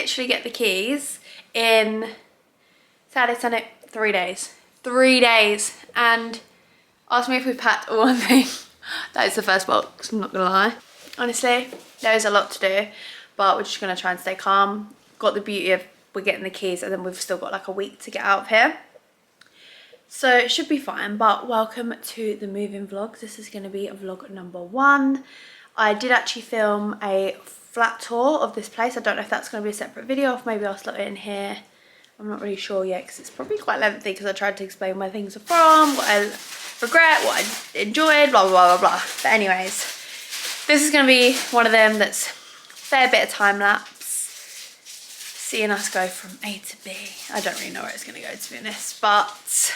literally get the keys in Saturday, Sunday, 3 days. 3 days. And ask me if we've packed all one thing. That is the first box, I'm not gonna lie. Honestly, there is a lot to do, but we're just gonna try and stay calm. Got the beauty of we're getting the keys and then we've still got like a week to get out of here. So it should be fine, but welcome to the moving vlog. This is gonna be vlog number 1. I did actually film a flat tour of this place. I don't know if that's gonna be a separate video, or if maybe I'll slot it in here. I'm not really sure yet because it's probably quite lengthy because I tried to explain where things are from, what I regret, what I enjoyed, blah, blah, blah, blah, blah. But anyways, this is going to be one of them that's a fair bit of time lapse. Seeing us go from A to B. I don't really know where it's going to go, to be honest, but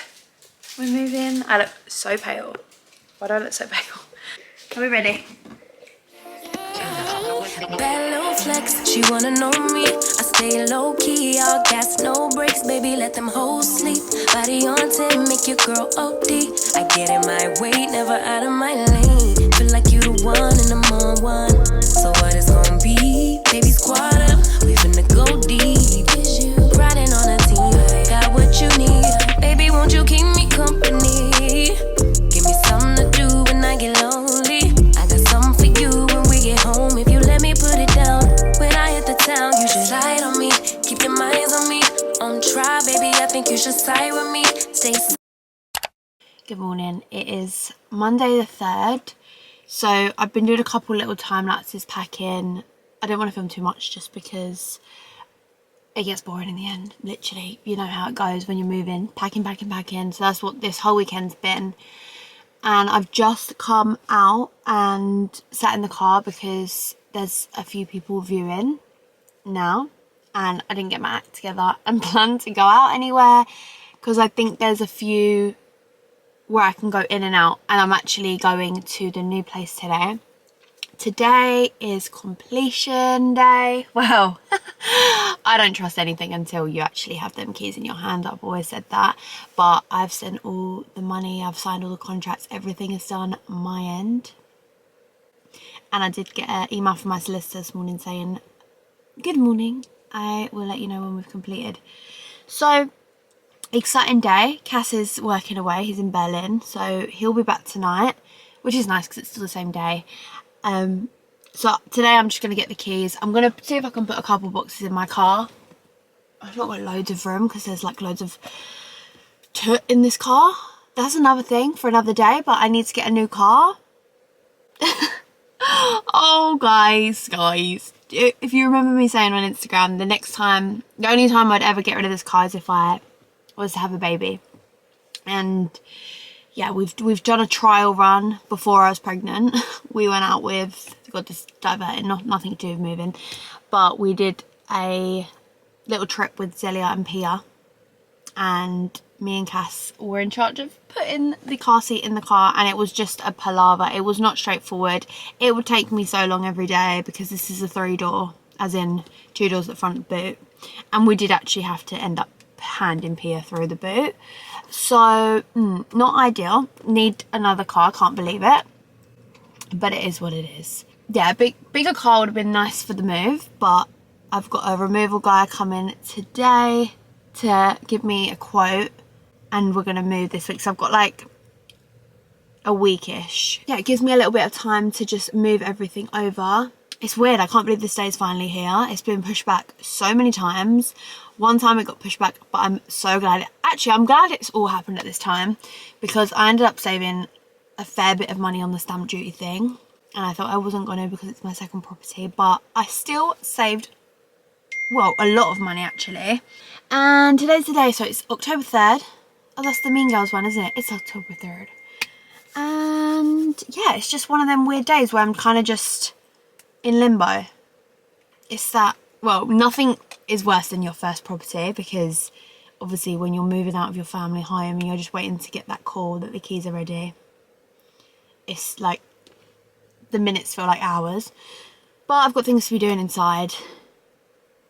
we're moving. I look so pale. Why do I look so pale? Are we ready? Bad little flex, she wanna know me. I stay low key, all gas, no brakes, baby, let them hoes sleep. Body on 10, make your girl OD. I get in my way, never out of my lane. Feel like you the one and I'm on one. So what it's gonna be? Baby, squad up, we finna go deep. Riding on a team, got what you need. Baby, won't you keep me company? Give me something to do when I get lonely. I got something for you when we get home. If you let me put it down, when I hit the town, you should ride on me. Keep your minds on me. On try, baby, I think you should side with me. Stay. Good morning. It is Monday the 3rd. So I've been doing a couple little time lapses packing. I don't want to film too much just because it gets boring in the end. Literally, you know how it goes when you're moving. Packing, packing, packing. So that's what this whole weekend's been. And I've just come out and sat in the car because there's a few people viewing now and I didn't get my act together and plan to go out anywhere because I think there's a few where I can go in and out, and I'm actually going to the new place today. Today is completion day. Well, I don't trust anything until you actually have them keys in your hand. I've always said that. But I've sent all the money. I've signed all the contracts. Everything is done my end. And I did get an email from my solicitor this morning saying, good morning. I will let you know when we've completed. So, exciting day. Cass is working away. He's in Berlin. So, he'll be back tonight, which is nice because it's still the same day. So today I'm just going to get the keys. I'm going to see if I can put a couple boxes in my car. I've not got loads of room because there's like loads of toot in this car. That's another thing for another day, but I need to get a new car. Oh, guys. If you remember me saying on Instagram, the only time I'd ever get rid of this car is if I was to have a baby. And yeah, we've done a trial run before I was pregnant. We went out with, got this diverted, nothing to do with moving, but we did a little trip with Zelia and Pia, and me and Cass were in charge of putting the car seat in the car, and it was just a palaver. It was not straightforward. It would take me so long every day because this is a 3-door, as in 2 doors at the front boot, and we did actually have to end up handing Pia through the boot. So, not ideal. Need another car, can't believe it. But it is what it is. Yeah, bigger car would have been nice for the move, but I've got a removal guy coming today to give me a quote, and we're going to move this week. So I've got like a weekish. Yeah, it gives me a little bit of time to just move everything over. It's weird, I can't believe this day is finally here. It's been pushed back so many times. One time it got pushed back, but I'm so glad. Actually, I'm glad it's all happened at this time because I ended up saving a fair bit of money on the stamp duty thing. And I thought I wasn't going to because it's my second property, but I still saved, well, a lot of money actually. And today's the day, so it's October 3rd. Oh, that's the Mean Girls one, isn't it? It's October 3rd. And yeah, it's just one of them weird days where I'm kind of just in limbo. It's that, well, nothing is worse than your first property because obviously when you're moving out of your family home and you're just waiting to get that call that the keys are ready, it's like the minutes feel like hours. But I've got things to be doing inside.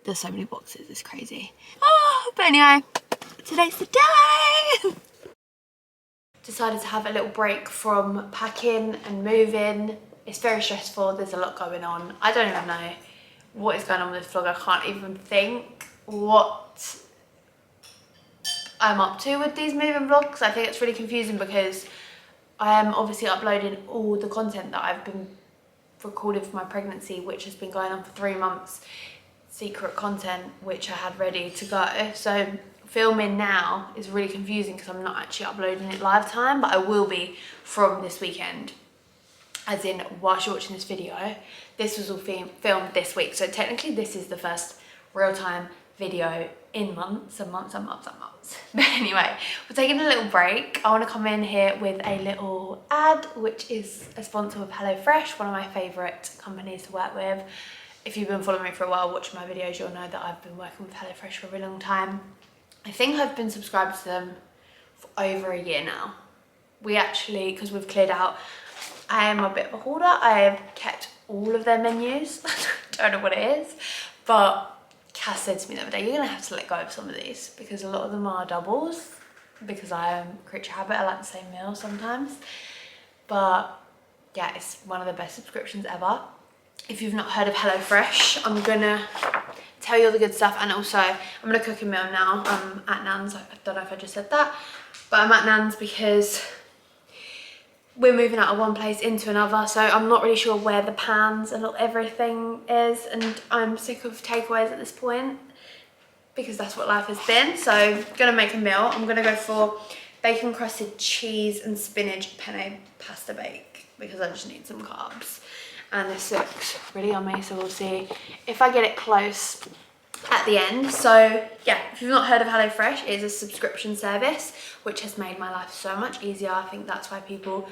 There's so many boxes, it's crazy. Oh, but anyway, today's the day. Decided to have a little break from packing and moving. It's very stressful, there's a lot going on. I don't even know what is going on with this vlog. I can't even think what I'm up to with these moving vlogs. I think it's really confusing because I am obviously uploading all the content that I've been recording for my pregnancy, which has been going on for 3 months, secret content which I had ready to go. So filming now is really confusing because I'm not actually uploading it live time, but I will be from this weekend, as in whilst you're watching this video. This was all filmed this week, so technically this is the first real-time video in months and months and months and months. But anyway, we're taking a little break. I want to come in here with a little ad, which is a sponsor of HelloFresh, one of my favourite companies to work with. If you've been following me for a while, watching my videos, you'll know that I've been working with HelloFresh for a really long time. I think I've been subscribed to them for over a year now. We actually, because we've cleared out, I am a bit of a hoarder. I have kept all of their menus. Don't know what it is, but Cass said to me the other day, you're gonna have to let go of some of these because a lot of them are doubles, because I am a creature habit. I like the same meal sometimes. But yeah, it's one of the best subscriptions ever. If you've not heard of HelloFresh, I'm gonna tell you all the good stuff, and also I'm gonna cook a meal now. I'm at Nan's. I don't know if I just said that, but I'm at Nan's because we're moving out of one place into another, so I'm not really sure where the pans and everything is, and I'm sick of takeaways at this point because that's what life has been. So gonna make a meal. I'm gonna go for bacon crusted cheese and spinach penne pasta bake because I just need some carbs. And this looks really yummy, so we'll see if I get it close at the end. So yeah, if you've not heard of HelloFresh, it is a subscription service which has made my life so much easier. I think that's why people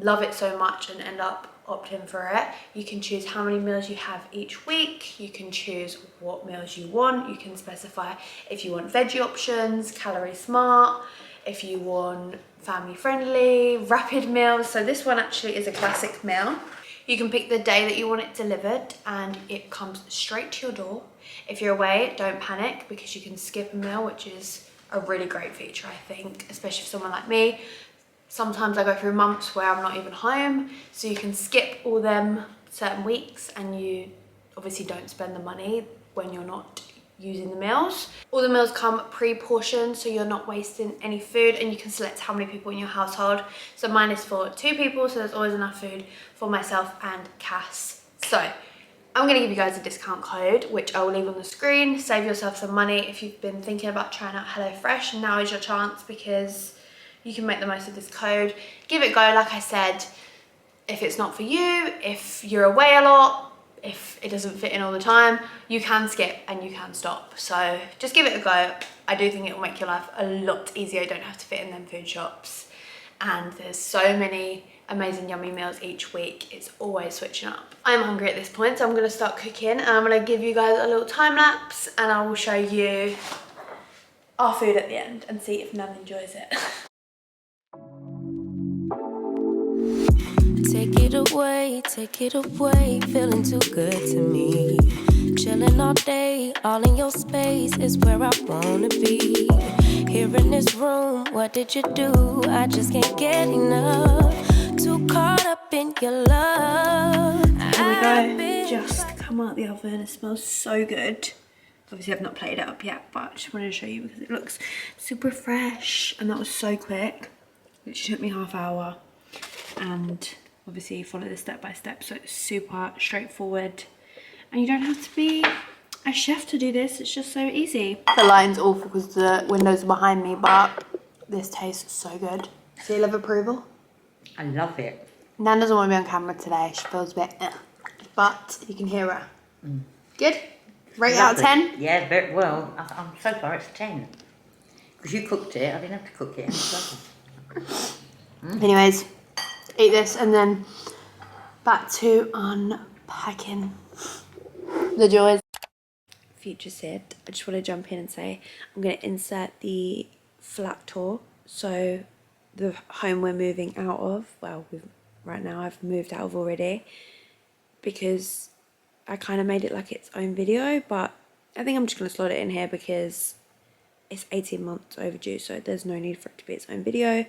love it so much and end up opting for it. You can choose how many meals you have each week. You can choose what meals you want. You can specify if you want veggie options, calorie smart, if you want family friendly, rapid meals. So this one actually is a classic meal. You can pick the day that you want it delivered and it comes straight to your door. If you're away, don't panic because you can skip a meal, which is a really great feature, I think, especially for someone like me. Sometimes I go through months where I'm not even home, so you can skip all them certain weeks and you obviously don't spend the money when you're not using the meals. All the meals come pre-portioned, so you're not wasting any food, and you can select how many people in your household. So mine is for 2 people, so there's always enough food for myself and Cass. So I'm gonna give you guys a discount code, which I will leave on the screen. Save yourself some money. If you've been thinking about trying out HelloFresh, now is your chance because you can make the most of this code. Give it a go, like I said. If it's not for you, if you're away a lot, if it doesn't fit in all the time, you can skip and you can stop. So just give it a go. I do think it will make your life a lot easier. You don't have to fit in them food shops. And there's so many amazing yummy meals each week. It's always switching up. I'm hungry at this point, so I'm gonna start cooking and I'm gonna give you guys a little time lapse and I will show you our food at the end and see if Nan enjoys it. Take it away, feeling too good to me. Chilling all day, all in your space is where I wanna be. Here in this room, what did you do? I just can't get enough. Too caught up in your love. Here we go, just come out the oven. It smells so good. Obviously I've not plated it up yet, but I just wanted to show you because it looks super fresh, and that was so quick. It took me half hour, and obviously you follow this step by step, so it's super straightforward and you don't have to be a chef to do this. It's just so easy. The lighting's awful because the windows are behind me, but this tastes so good. Seal of approval? I love it. Nan doesn't want to be on camera today. She feels a bit but you can hear her. Good? Rate it out of 10? Yeah, very well. I'm so far it's a 10. Because you cooked it, I didn't have to cook it. And it's lovely. Anyways, eat this and then back to unpacking the joys. Future Sid, I just want to jump in and say I'm going to insert the flat tour. So the home we're moving out of, well, right now I've moved out of already, because I kind of made it like its own video, but I think I'm just going to slot it in here because it's 18 months overdue, so there's no need for it to be its own video.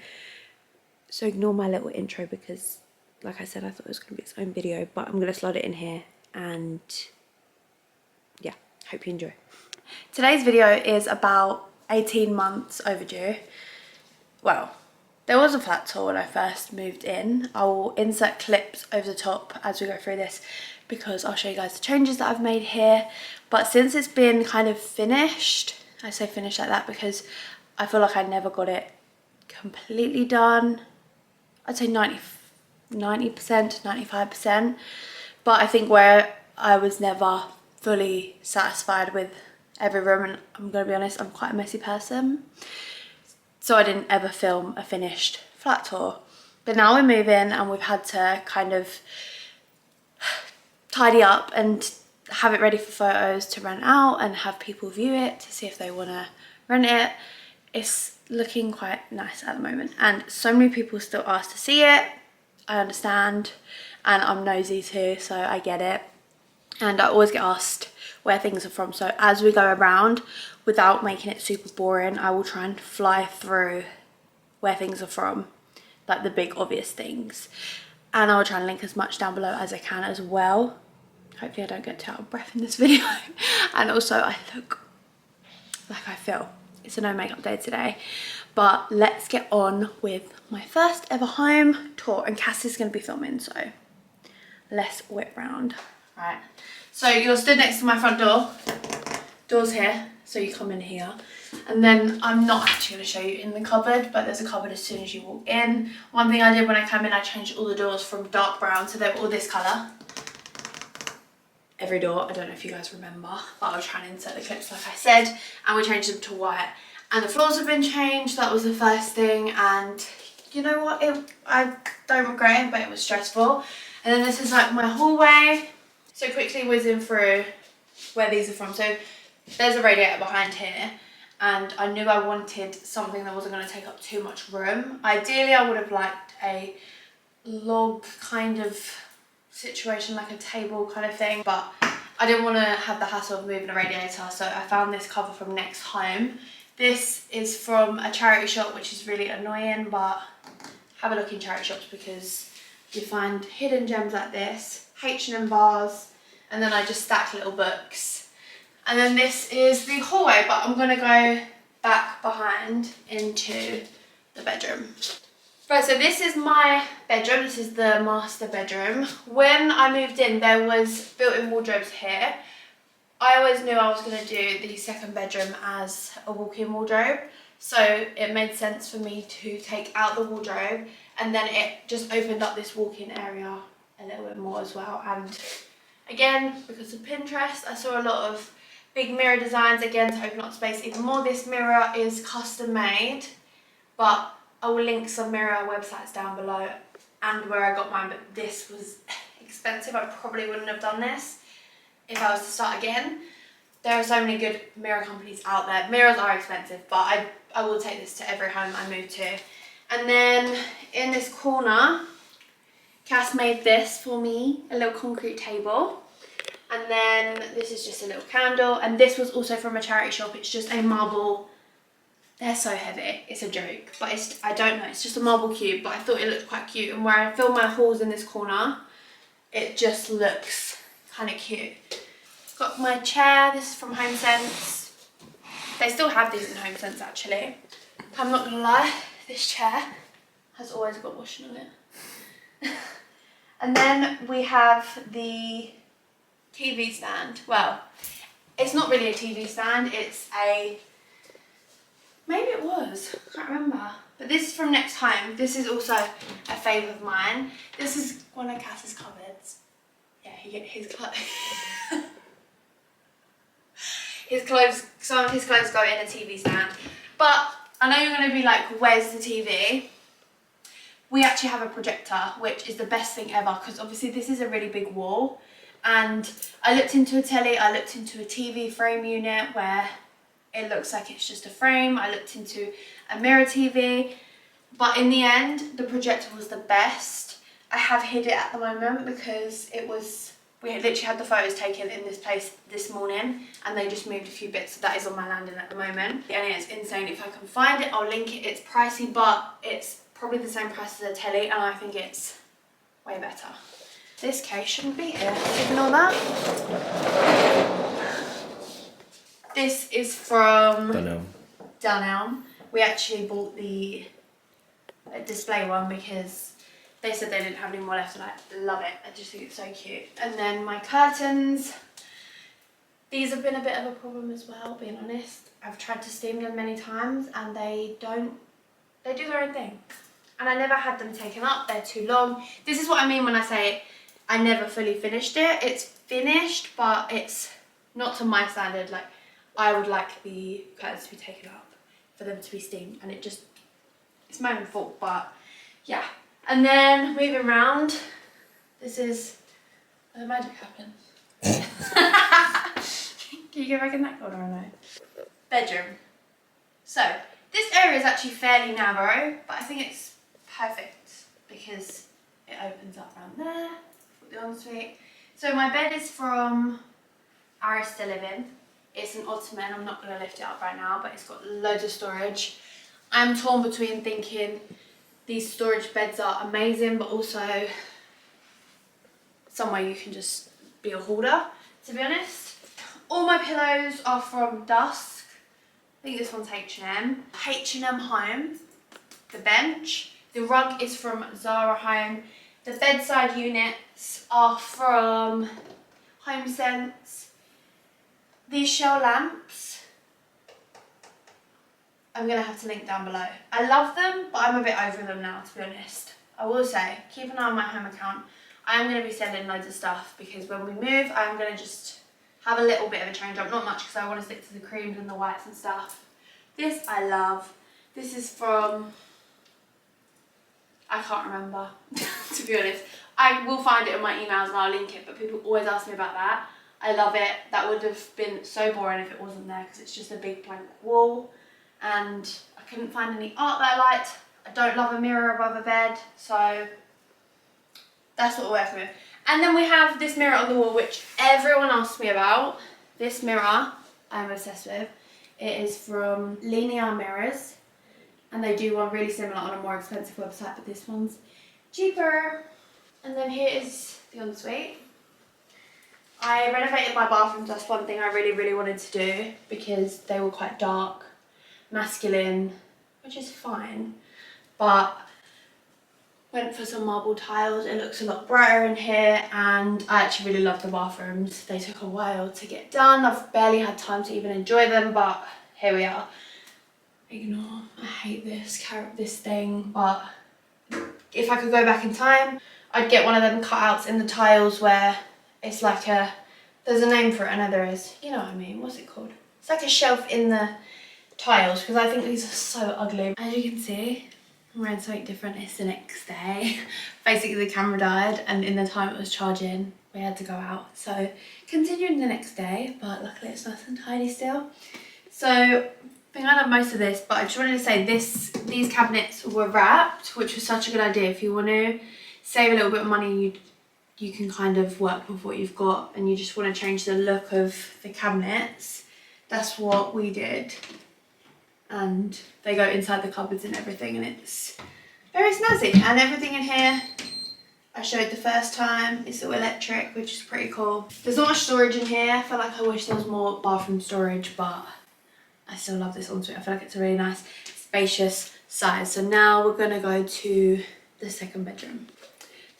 So ignore my little intro because, like I said, I thought it was going to be its own video, but I'm going to slot it in here and Hope you enjoy. Today's video is about 18 months overdue. Well, there was a flat tour when I first moved in. I'll insert clips over the top as we go through this because I'll show you guys the changes that I've made here. But since it's been kind of finished, I say finished like that because I feel like I never got it completely done. I'd say 90% to 95%. But I think where I was never fully satisfied with every room, and I'm gonna be honest, I'm quite a messy person, so I didn't ever film a finished flat tour. But now we're moving and we've had to kind of tidy up and have it ready for photos to rent out and have people view it to see if they want to rent it. It's looking quite nice at the moment, and so many people still ask to see it. I understand, and I'm nosy too, so I get it. And I always get asked where things are from, so as we go around, without making it super boring, I will try and fly through where things are from, like the big obvious things, and I'll try and link as much down below as I can as well. Hopefully I don't get too out of breath in this video. And also I look like I feel. It's a no makeup day today. But let's get on with my first ever home tour, and Cassie's going to be filming, so let's whip round. Right, so you're stood next to my front door. Door's here, so you come in here. And then I'm not actually going to show you in the cupboard, but there's a cupboard as soon as you walk in. One thing I did when I came in, I changed all the doors from dark brown, so they're all this colour. Every door, I don't know if you guys remember, but I'll try and insert the clips like I said, and we changed them to white. And the floors have been changed, that was the first thing, and you know what, I don't regret it, but it was stressful. And then this is like my hallway. So quickly whizzing through where these are from. So there's a radiator behind here, and I knew I wanted something that wasn't going to take up too much room. Ideally I would have liked a log kind of situation, like a table kind of thing, but I didn't want to have the hassle of moving a radiator, so I found this cover from Next Home. This is from a charity shop, which is really annoying, but have a look in charity shops because you find hidden gems like this, H&M bars, and then I just stack little books. And then this is the hallway, but I'm going to go back behind into the bedroom. Right, so this is my bedroom. This is the master bedroom. When I moved in, there was built-in wardrobes here. I always knew I was going to do the second bedroom as a walk-in wardrobe, so it made sense for me to take out the wardrobe, and then it just opened up this walk-in area a little bit more as well. And again, because of Pinterest, I saw a lot of big mirror designs again to open up space even more. This mirror is custom made, but I will link some mirror websites down below and where I got mine, but this was expensive. I probably wouldn't have done this if I was to start again. There are so many good mirror companies out there. Mirrors are expensive, but I will take this to every home I move to. And then in this corner, Cass made this for me, a little concrete table. And then this is just a little candle, and this was also from a charity shop. It's just a marble. They're so heavy, it's a joke, but it's, I don't know, it's just a marble cube, but I thought it looked quite cute. And where I film my hauls in this corner, it just looks kind of cute. Got my chair, this is from HomeSense. They still have these in HomeSense actually. I'm not gonna lie, this chair has always got washing on it. And then we have the TV stand. Well, it's not really a TV stand, it's a, maybe it was, I can't remember. But this is from Next Home. This is also a favourite of mine. This is one of Cass's cupboards. Yeah, he get his clothes. Some of his clothes go in a TV stand. But I know you're going to be like, where's the TV? We actually have a projector, which is the best thing ever, because obviously this is a really big wall. And I looked into a telly, I looked into a TV frame unit where it looks like it's just a frame. I looked into a mirror TV, but in the end, the projector was the best. I have hid it at the moment because it was, we had literally had the photos taken in this place this morning, and they just moved a few bits, so that is on my landing at the moment. And it's insane. If I can find it, I'll link it. It's pricey, but it's probably the same price as a telly, and I think it's way better. This case shouldn't be here. Ignore that. This is from Dunno. Dunelm. We actually bought the display one because they said they didn't have any more left, and I love it. I just think it's so cute. And then my curtains. These have been a bit of a problem as well, being honest. I've tried to steam them many times and they do their own thing. And I never had them taken up, they're too long. This is what I mean when I say I never fully finished it. It's finished, but it's not to my standard. Like, I would like the curtains to be taken up for them to be steamed, and it's my own fault, but yeah. And then moving around, this is where the magic happens. Can you go back in that corner or no? Bedroom. So this area is actually fairly narrow, but I think it's perfect because it opens up around there for the ensuite. So my bed is from Aris to live in. It's an ottoman. I'm not going to lift it up right now, but it's got loads of storage. I'm torn between thinking these storage beds are amazing, but also somewhere you can just be a hoarder, to be honest. All my pillows are from Dusk. I think this one's H&M. H&M Home. The bench. The rug is from Zara Home. The bedside units are from Home Sense. These shell lamps, I'm going to have to link down below. I love them, but I'm a bit over them now, to be honest. I will say, keep an eye on my home account. I am going to be selling loads of stuff because when we move, I'm going to just have a little bit of a change up. Not much because I want to stick to the creams and the whites and stuff. This I love. This is from, I can't remember, to be honest. I will find it in my emails and I'll link it, but people always ask me about that. I love it. That would have been so boring if it wasn't there because it's just a big blank wall. And I couldn't find any art that I liked. I don't love a mirror above a bed, so that's what we're working with. And then we have this mirror on the wall, which everyone asks me about. This mirror I'm obsessed with. It is from Linear Mirrors, and they do one really similar on a more expensive website, but this one's cheaper. And then here is the ensuite. I renovated my bathrooms. That's one thing I really wanted to do because they were quite dark, masculine, which is fine, but went for some marble tiles. It looks a lot brighter in here, and I actually really love the bathrooms. They took a while to get done. I've barely had time to even enjoy them, but here we are. Ignore, I hate this thing, but if I could go back in time, I'd get one of them cutouts in the tiles where it's like there's a name for it. I know there is. You know what I mean, what's it called? It's like a shelf in the tiles because I think these are so ugly. As you can see, I'm wearing something different. It's the next day. Basically the camera died, and in the time it was charging we had to go out, so continuing the next day, but luckily it's nice and tidy still. So I think I love most of this, but I just wanted to say these cabinets were wrapped, which was such a good idea. If you want to save a little bit of money, you can kind of work with what you've got, and you just want to change the look of the cabinets. That's what we did. And they go inside the cupboards and everything, and it's very snazzy. And everything in here I showed the first time. It's all electric, which is pretty cool. There's not much storage in here. I feel like I wish there was more bathroom storage, but I still love this ensuite. I feel like it's a really nice spacious size. So now we're gonna go to the second bedroom.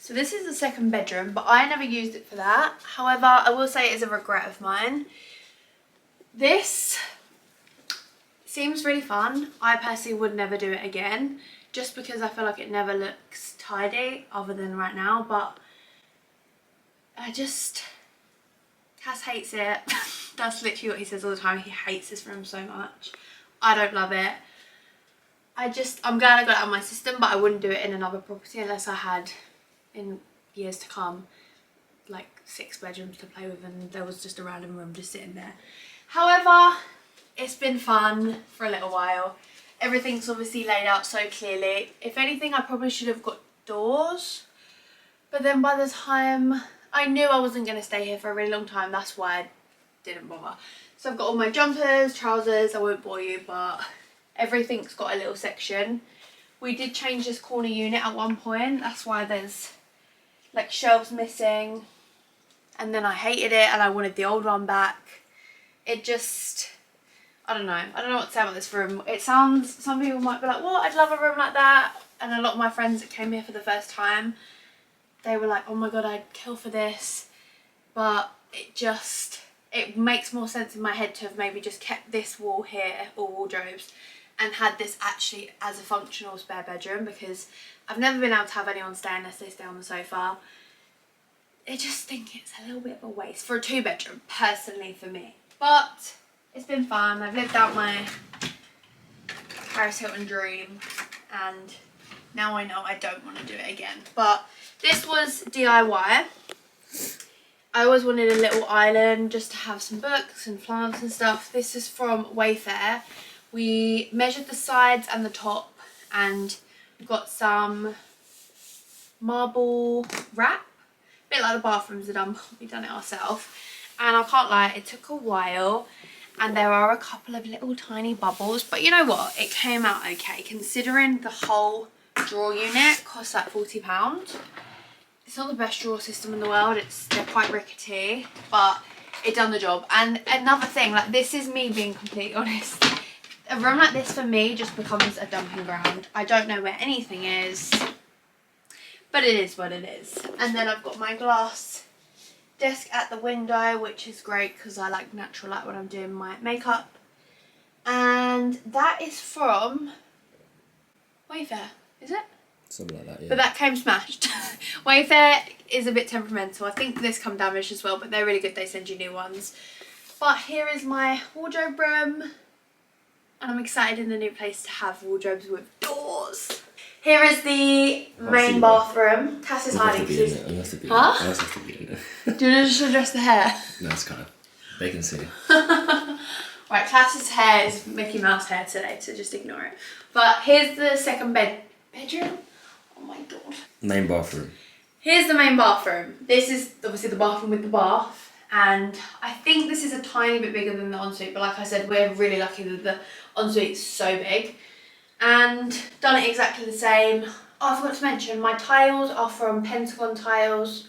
So this is the second bedroom, but I never used it for that. However, I will say it is a regret of mine. This seems really fun. I personally would never do it again, just because I feel like it never looks tidy other than right now, but Cass hates it. That's literally what he says all the time. He hates this room so much. I don't love it. I'm glad I got it out of my system, but I wouldn't do it in another property unless I had, in years to come, like 6 bedrooms to play with and there was just a random room just sitting there. However, it's been fun for a little while. Everything's obviously laid out so clearly. If anything, I probably should have got doors, but then by the time I knew I wasn't going to stay here for a really long time, that's why I didn't bother. So I've got all my jumpers, trousers. I won't bore you, but everything's got a little section. We did change this corner unit at one point. That's why there's like shelves missing, and then I hated it and I wanted the old one back. I don't know. I don't know what to say about this room. It sounds, some people might be like, what? I'd love a room like that. And a lot of my friends that came here for the first time, they were like, oh my God, I'd kill for this. But it makes more sense in my head to have maybe just kept this wall here, or wardrobes, and had this actually as a functional spare bedroom, because I've never been able to have anyone stay unless they stay on the sofa. I just think it's a little bit of a waste for a 2-bedroom, personally, for me. But it's been fun. I've lived out my Paris Hilton dream, and now I know I don't want to do it again. But this was DIY. I always wanted a little island just to have some books and plants and stuff. This is from Wayfair. We measured the sides and the top, and we got some marble wrap. A bit like the bathrooms are done, but we've done it ourselves. And I can't lie, it took a while, and there are a couple of little tiny bubbles, but you know what? It came out okay, considering the whole drawer unit cost like £40. It's not the best drawer system in the world. They're quite rickety, but it done the job. And another thing, like, this is me being completely honest. A room like this for me just becomes a dumping ground. I don't know where anything is, but it is what it is. And then I've got my glass desk at the window, which is great because I like natural light when I'm doing my makeup. And that is from Wayfair, is it? Something like that, yeah. But that came smashed. Wayfair is a bit temperamental. I think this come damaged as well, but they're really good. They send you new ones. But here is my wardrobe room, and I'm excited in the new place to have wardrobes with doors. Here is the main bathroom. Cass is hiding. Huh? Do you want to just address the hair? No, it's kind of. They can see. Right, Cass's hair is Mickey Mouse hair today, so just ignore it. But here's the second bedroom. Oh my God. Main bathroom. Here's the main bathroom. This is obviously the bathroom with the bath, and I think this is a tiny bit bigger than the ensuite, but like I said, we're really lucky that the ensuite is so big. And done it exactly the same. Oh, I forgot to mention, my tiles are from Pentagon Tiles.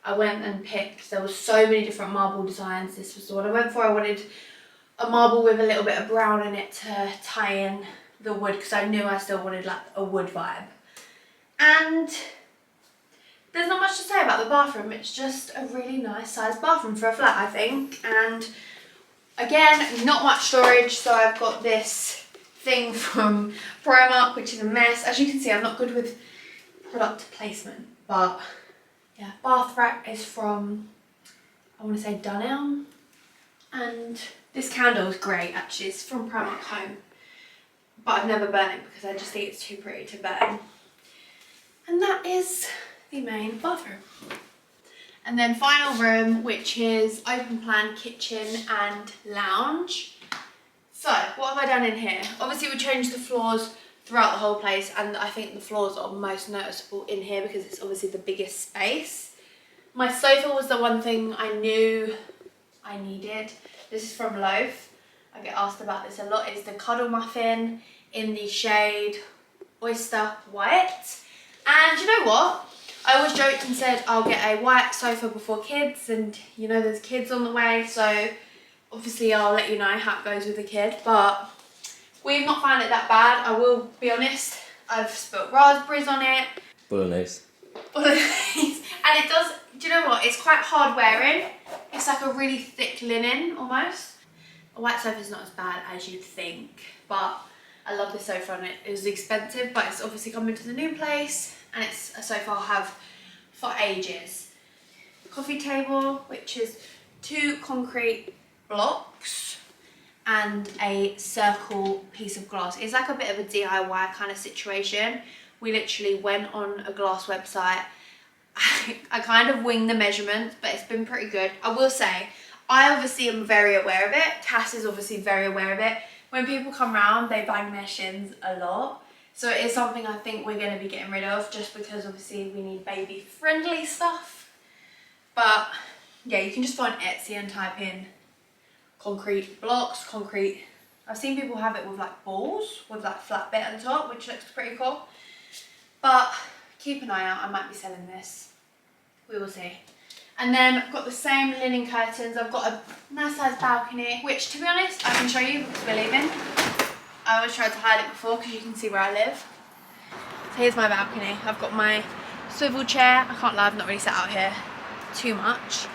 I went and picked, there was so many different marble designs. This was the one I went for. I wanted a marble with a little bit of brown in it to tie in the wood, because I knew I still wanted like a wood vibe. And there's not much to say about the bathroom. It's just a really nice sized bathroom for a flat, I think. And again, not much storage, so I've got this thing from Primark, which is a mess. As you can see, I'm not good with product placement, but yeah, bath rack is from, I want to say Dunelm, and this candle is great actually. It's from Primark Home, but I've never burnt it because I just think it's too pretty to burn. And that is the main bathroom. And then final room, which is open plan kitchen and lounge. So what have I done in here? Obviously we changed the floors throughout the whole place, and I think the floors are most noticeable in here because it's obviously the biggest space. My sofa was the one thing I knew I needed. This is from Loaf. I get asked about this a lot. It's the Cuddle Muffin in the shade Oyster White. And you know what? I always joked and said I'll get a white sofa before kids, and you know there's kids on the way, so obviously I'll let you know how it goes with the kid, but we've not found it that bad. I will be honest, I've spilt raspberries on it. Bolognese. Bolognese. And it does, do you know what? It's quite hard wearing. It's like a really thick linen almost. A white sofa is not as bad as you'd think, but I love this sofa on it. It was expensive, but it's obviously coming to the new place, and it's a sofa I'll have for ages. Coffee table, which is 2 concrete blocks and a circle piece of glass. It's like a bit of a DIY kind of situation. We literally went on a glass website. I kind of winged the measurements, but it's been pretty good. I will say, I obviously am very aware of it. Cass is obviously very aware of it. When people come round, they bang their shins a lot. So it is something I think we're going to be getting rid of, just because obviously we need baby friendly stuff. But yeah, you can just go on Etsy and type in concrete blocks, concrete. I've seen people have it with like balls, with like flat bit at the top, which looks pretty cool. But keep an eye out, I might be selling this. We will see. And then I've got the same linen curtains. I've got a nice size balcony, which to be honest, I can show you because we're leaving. I always tried to hide it before because you can see where I live. So here's my balcony. I've got my swivel chair. I can't lie, I've not really sat out here too much.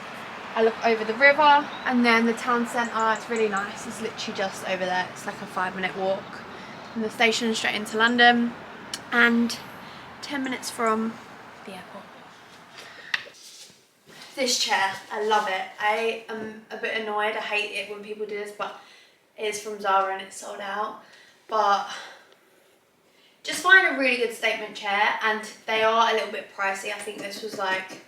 I look over the river and then the town centre. It's really nice. It's literally just over there. It's like a 5-minute walk from the station straight into London and 10 minutes from the airport. This chair, I love it. I am a bit annoyed. I hate it when people do this, but it is from Zara and it's sold out. But just find a really good statement chair, and they are a little bit pricey. I think this was like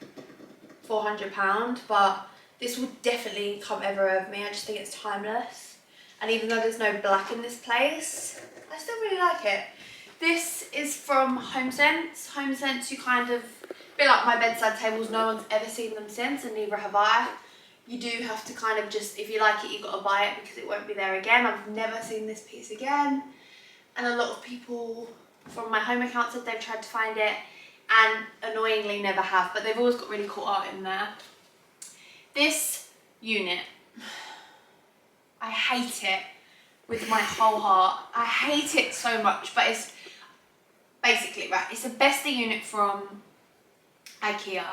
£400, but this will definitely come ever over me. I just think it's timeless. And even though there's no black in this place, I still really like it. This is from HomeSense. HomeSense, you kind of, a bit like my bedside tables, no one's ever seen them since, and neither have I. You do have to kind of just, if you like it, you've got to buy it because it won't be there again. I've never seen this piece again. And a lot of people from my home account said they've tried to find it and annoyingly never have, but they've always got really cool art in there. This unit, I hate it with my whole heart. I hate it so much, but it's basically, right, it's a Besta unit from IKEA.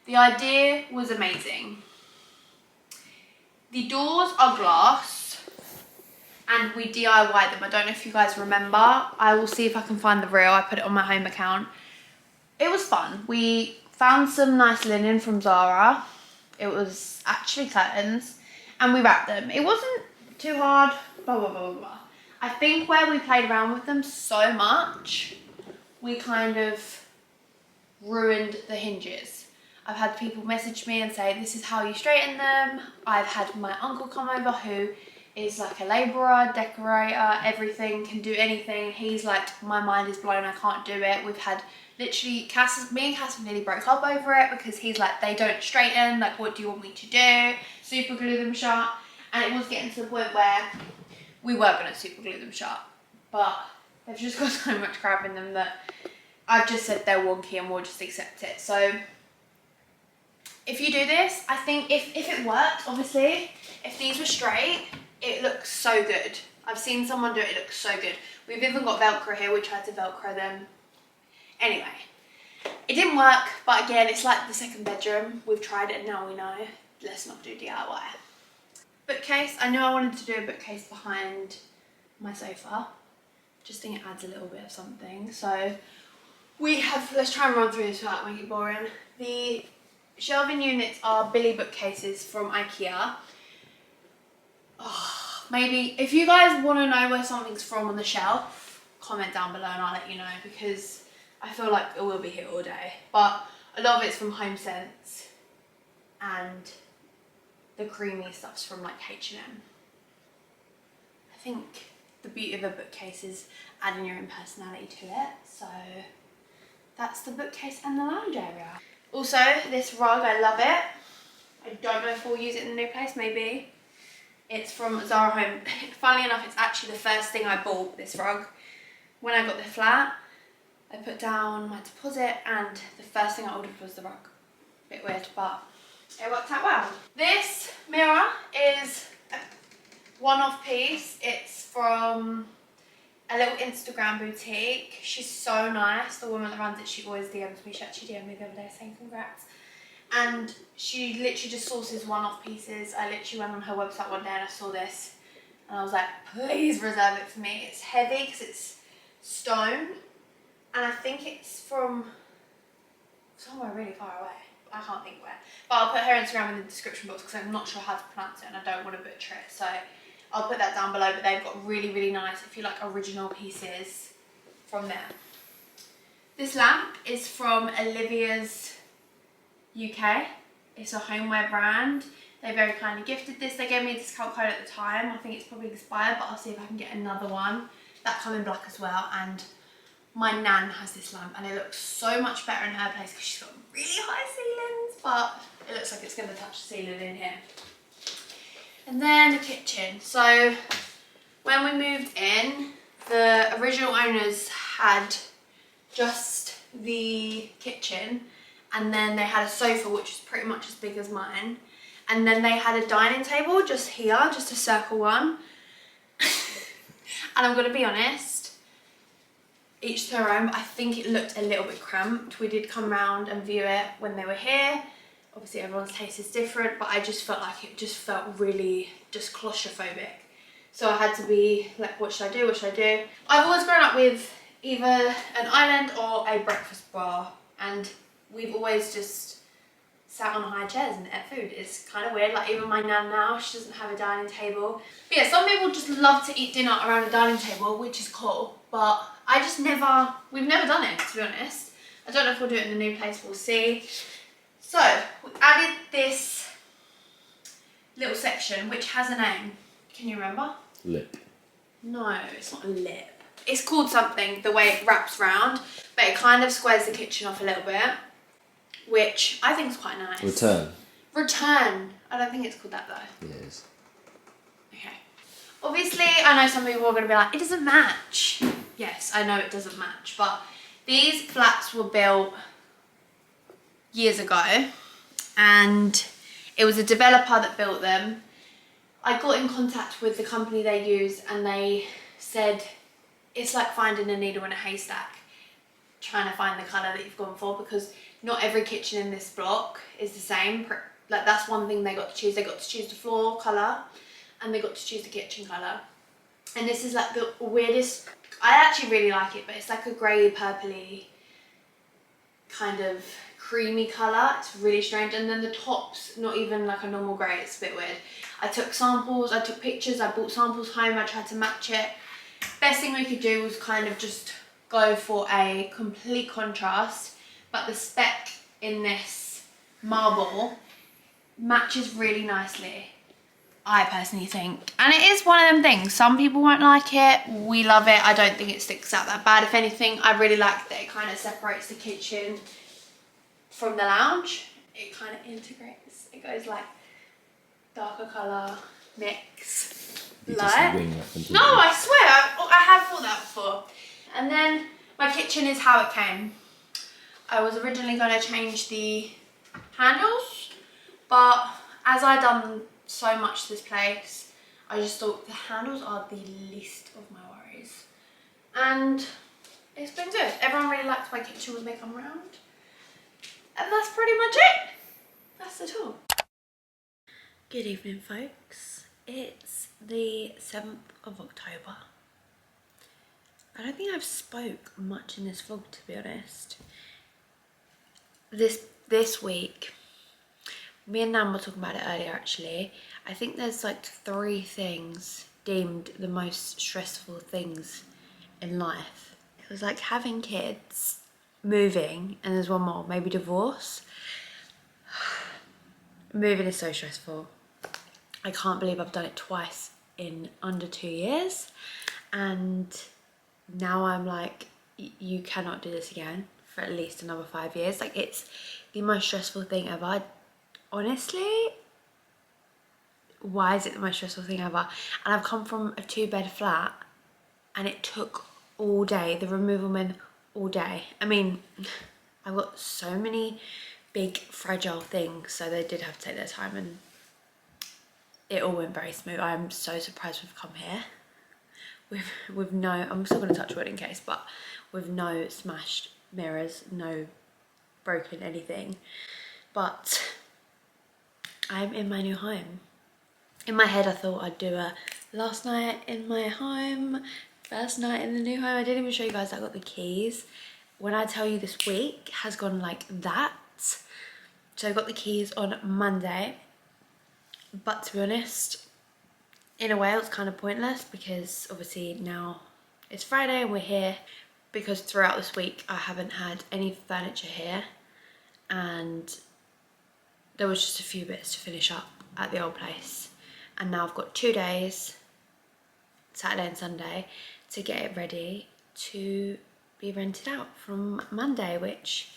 The idea was amazing. The doors are glass and we DIY'd them. I don't know if you guys remember. I will see if I can find the reel. I put it on my home account. It was fun. We found some nice linen from Zara. It was actually curtains and we wrapped them. It wasn't too hard, blah, blah, blah, blah. I think where we played around with them so much, we kind of ruined the hinges. I've had people message me and say, this is how you straighten them. I've had my uncle come over who is like a labourer, decorator, everything, can do anything. He's like, my mind is blown, I can't do it. We've had literally, me and Cass nearly broke up over it because he's like, they don't straighten, like what do you want me to do? Super glue them shut. And it was getting to the point where we were going to super glue them shut, but they've just got so much crap in them that I've just said they're wonky and we'll just accept it. So if you do this, I think if it worked, obviously, if these were straight, it looks so good. I've seen someone do it, it looks so good. We've even got Velcro here, we tried to Velcro them. Anyway, it didn't work, but again, it's like the second bedroom. We've tried it and now we know, let's not do DIY. Bookcase, I knew I wanted to do a bookcase behind my sofa. Just think it adds a little bit of something. So we have, let's try and run through this without making it boring. The shelving units are Billy bookcases from IKEA. Oh, maybe, if you guys want to know where something's from on the shelf, comment down below and I'll let you know, because I feel like it will be here all day. But a lot of it's from HomeSense and the creamy stuff's from like H&M. I think the beauty of a bookcase is adding your own personality to it. So that's the bookcase and the lounge area. Also, this rug, I love it. I don't know if we'll use it in the new place, maybe. It's from Zara Home. Funnily enough, it's actually the first thing I bought, this rug. When I got the flat, I put down my deposit and the first thing I ordered was the rug. Bit weird, but it worked out well. This mirror is a one-off piece. It's from a little Instagram boutique. She's so nice. The woman that runs it, she always DMs me. She actually DM'd me the other day saying congrats. And she literally just sources one-off pieces. I literally went on her website one day and I saw this. And I was like, please reserve it for me. It's heavy because it's stone. And I think it's from somewhere really far away. I can't think where. But I'll put her Instagram in the description box because I'm not sure how to pronounce it and I don't want to butcher it. So I'll put that down below. But they've got really, really nice, if you like, original pieces from there. This lamp is from Olivia's UK. It's a homeware brand. They very kindly gifted this. They gave me a discount code at the time. I think it's probably expired, but I'll see if I can get another one. That come in black as well. And my nan has this lamp and it looks so much better in her place because she's got really high ceilings, but it looks like it's going to touch the ceiling in here. And then the kitchen. So when we moved in, the original owners had just the kitchen and then they had a sofa which was pretty much as big as mine, and then they had a dining table just here, just a circle one. And I'm gonna be honest, each to their own, but I think it looked a little bit cramped. We did come round and view it when they were here. Obviously everyone's taste is different, but I just felt like it just felt really just claustrophobic. So I had to be like, what should I do, what should I do? I've always grown up with either an island or a breakfast bar, and we've always just sat on high chairs and ate food. It's kind of weird, like even my nan now, she doesn't have a dining table. But yeah, some people just love to eat dinner around a dining table, which is cool, but I just never, we've never done it, to be honest. I don't know if we'll do it in the new place, we'll see. So, we added this little section, which has a name. Can you remember? Lip. No, it's not a lip. It's called something, the way it wraps round, but it kind of squares the kitchen off a little bit, which I think is quite nice. Return. Return. I don't think it's called that though. Yeah, it is. Okay. Obviously, I know some people are going to be like, it doesn't match. Yes, I know it doesn't match, but these flats were built years ago, and it was a developer that built them. I got in contact with the company they use, and they said it's like finding a needle in a haystack, trying to find the colour that you've gone for, because not every kitchen in this block is the same. Like, that's one thing they got to choose. They got to choose the floor colour, and they got to choose the kitchen colour. And this is like the weirdest, I actually really like it, but it's like a grey purpley kind of creamy colour. It's really strange. And then the top's not even like a normal grey, it's a bit weird. I took samples, I took pictures, I bought samples home, I tried to match it. Best thing we could do was kind of just go for a complete contrast, but the spec in this marble matches really nicely, I personally think. And it is one of them things, some people won't like it, we love it. I don't think it sticks out that bad. If anything, I really like that it kind of separates the kitchen from the lounge. It kind of integrates, it goes like darker colour, mix, light. No, I swear, I have thought that before. And then my kitchen is how it came. I was originally going to change the handles, but as I done so much to this place, I just thought the handles are the least of my worries. And it's been good. Everyone really liked my kitchen when they come around. And that's pretty much it. That's the tour. Good evening, folks. It's the 7th of October. I don't think I've spoke much in this vlog, to be honest. This week, me and Nan were talking about it earlier actually. I think there's like 3 things deemed the most stressful things in life. It was like having kids, moving, and there's one more, maybe divorce. Moving is so stressful. I can't believe I've done it twice in under 2 years, and now I'm like, you cannot do this again for at least another 5 years. Like, it's the most stressful thing ever. Honestly, why is it the most stressful thing ever? And I've come from a 2-bed flat, and it took all day, the removal men all day. I mean, I've got so many big fragile things, so they did have to take their time, and it all went very smooth. I'm so surprised we've come here with no, I'm still going to touch wood in case, but with no smashed mirrors, no broken anything. But I'm in my new home. In my head I thought I'd do a last night in my home, first night in the new home. I didn't even show you guys that I got the keys. When I tell you this week has gone like that. So I got the keys on Monday, but to be honest, in a way it was kind of pointless, because obviously now it's Friday and we're here, because throughout this week I haven't had any furniture here, and there was just a few bits to finish up at the old place, and now I've got 2 days, Saturday and Sunday, to get it ready to be rented out from Monday, which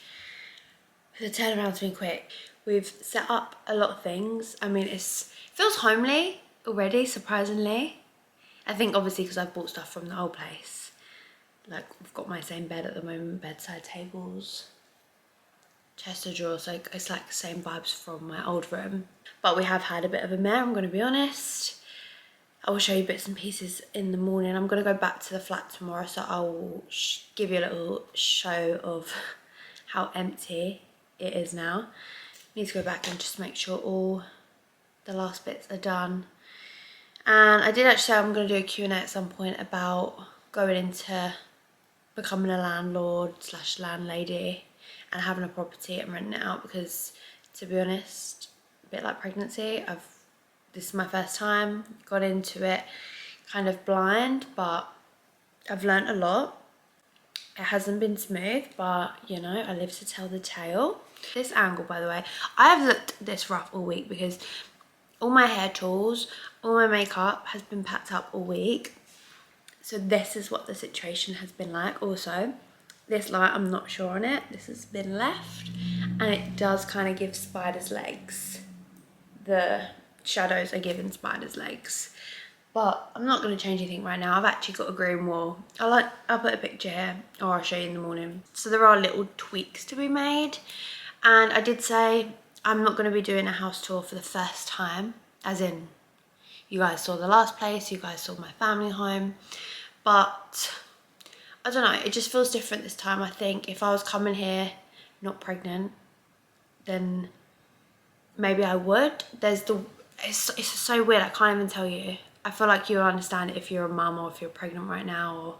the turnaround's been quick. We've set up a lot of things. I mean, it feels homely already, surprisingly. I think obviously because I've bought stuff from the old place. Like, we've got my same bed at the moment, bedside tables, chest of drawers. Like it's like the same vibes from my old room. But we have had a bit of a mare, I'm going to be honest. I will show you bits and pieces in the morning. I'm going to go back to the flat tomorrow, so I will give you a little show of how empty it is now. Need to go back and just make sure all the last bits are done. And I did actually say I'm going to do a Q&A at some point about going into becoming a landlord / landlady and having a property and renting it out, because to be honest, a bit like pregnancy, this is my first time, got into it kind of blind, but I've learnt a lot. It hasn't been smooth, but you know, I live to tell the tale. This angle, by the way, I have looked this rough all week because all my hair tools, all my makeup has been packed up all week. So this is what the situation has been like. Also, this light, I'm not sure on it. This has been left and it does kind of give spiders legs. The shadows are giving spiders legs. But I'm not going to change anything right now. I've actually got a green wall. I'll put a picture here, or I'll show you in the morning. So there are little tweaks to be made. And I did say I'm not going to be doing a house tour for the first time. As in, you guys saw the last place, you guys saw my family home. But I don't know, it just feels different this time. I think if I was coming here not pregnant, then maybe I would. It's so weird, I can't even tell you. I feel like you'll understand it if you're a mum or if you're pregnant right now, or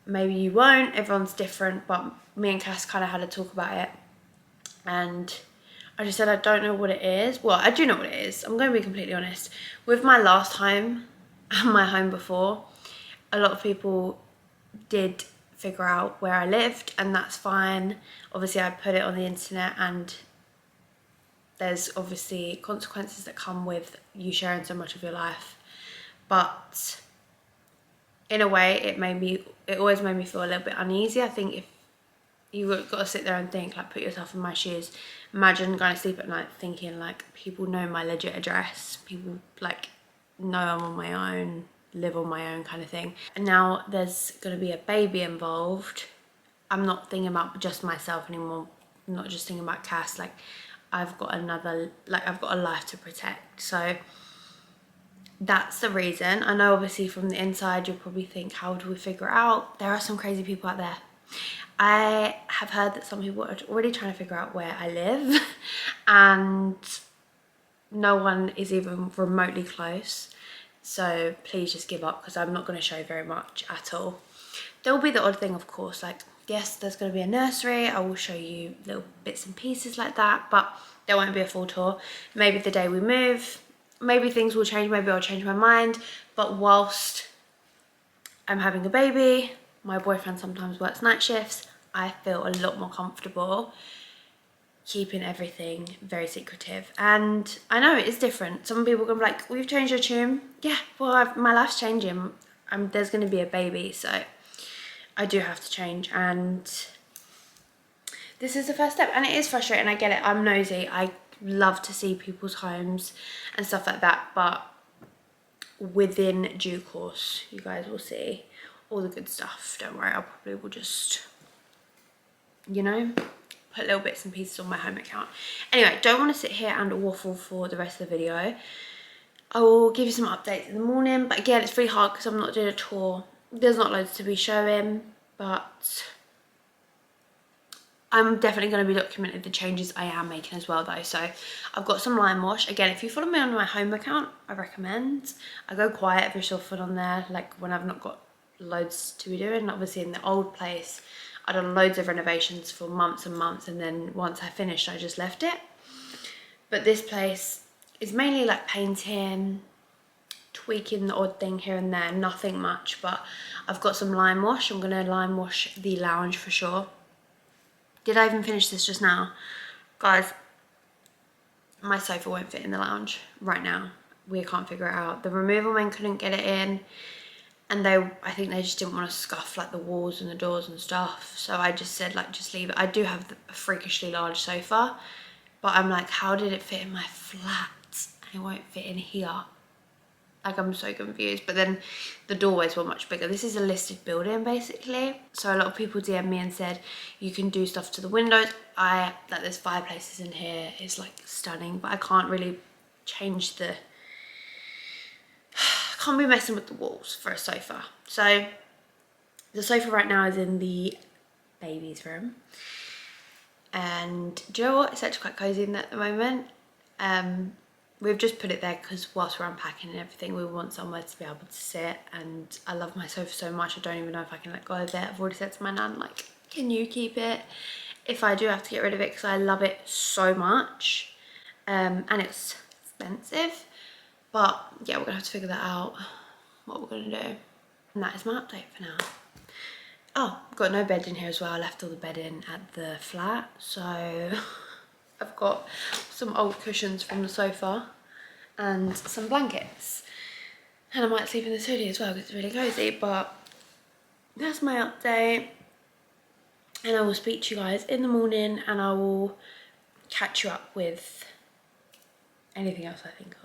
maybe you won't. Everyone's different, but me and Cass kind of had a talk about it. And I just said I don't know what it is. Well, I do know what it is. I'm going to be completely honest. With my last home and my home before, a lot of people did figure out where I lived, and that's fine. Obviously, I put it on the internet, and there's obviously consequences that come with you sharing so much of your life. But in a way, it always made me feel a little bit uneasy. I think if you've got to sit there and think, like, put yourself in my shoes. Imagine going to sleep at night thinking, like, people know my legit address. People, like, know I'm on my own, live on my own kind of thing. And now there's going to be a baby involved. I'm not thinking about just myself anymore. I'm not just thinking about Cass. Like, I've got a life to protect. So that's the reason. I know obviously from the inside you'll probably think, how do we figure it out? There are some crazy people out there. I have heard that some people are already trying to figure out where I live and no one is even remotely close. So please just give up, because I'm not going to show very much at all. There will be the odd thing, of course, like, yes, there's going to be a nursery. I will show you little bits and pieces like that, but there won't be a full tour. Maybe the day we move, maybe things will change, maybe I'll change my mind. But whilst I'm having a baby, my boyfriend sometimes works night shifts, I feel a lot more comfortable keeping everything very secretive. And I know it is different. Some people can be like, we've changed your tune. Yeah, well, my life's changing. There's going to be a baby, so I do have to change. And this is the first step, and it is frustrating. I get it. I'm nosy. I love to see people's homes and stuff like that, but within due course, you guys will see all the good stuff. Don't worry, I probably will just, you know, put little bits and pieces on my home account. Anyway, don't want to sit here and waffle for the rest of the video. I will give you some updates in the morning, but again, it's really hard because I'm not doing a tour. There's not loads to be showing, but I'm definitely going to be documenting the changes I am making as well though. So I've got some lime wash. Again, if you follow me on my home account, I recommend. I go quiet every so often on there, like when I've not got loads to be doing. Obviously in the old place, I'd done loads of renovations for months and months, and then once I finished, I just left it. But this place is mainly like painting, tweaking the odd thing here and there, nothing much, but I've got some lime wash. I'm going to lime wash the lounge for sure. Did I even finish this just now? Guys, my sofa won't fit in the lounge right now. We can't figure it out. The removal men couldn't get it in, and I think they just didn't want to scuff like the walls and the doors and stuff. So I just said, like, just leave it. I do have a freakishly large sofa, but I'm like, how did it fit in my flat and it won't fit in here? Like, I'm so confused. But then the doorways were much bigger. This is a listed building basically, so a lot of people DM'd me and said you can do stuff to the windows. Like, there's fireplaces in here, it's like stunning, but I can't really change the can't be messing with the walls for a sofa. So the sofa right now is in the baby's room, and do you know what, it's actually quite cozy in there at the moment. We've just put it there because whilst we're unpacking and everything, we want somewhere to be able to sit, and I love my sofa so much I don't even know if I can let go of it. I've already said to my nan, like, can you keep it if I do have to get rid of it, because I love it so much, and it's expensive. But yeah, we're gonna have to figure that out, what we're gonna do. And that is my update for now. Oh, I've got no bed in here as well. I left all the bedding at the flat, so I've got some old cushions from the sofa and some blankets, and I might sleep in this hoodie as well because it's really cozy. But that's my update, and I will speak to you guys in the morning, and I will catch you up with anything else I think of.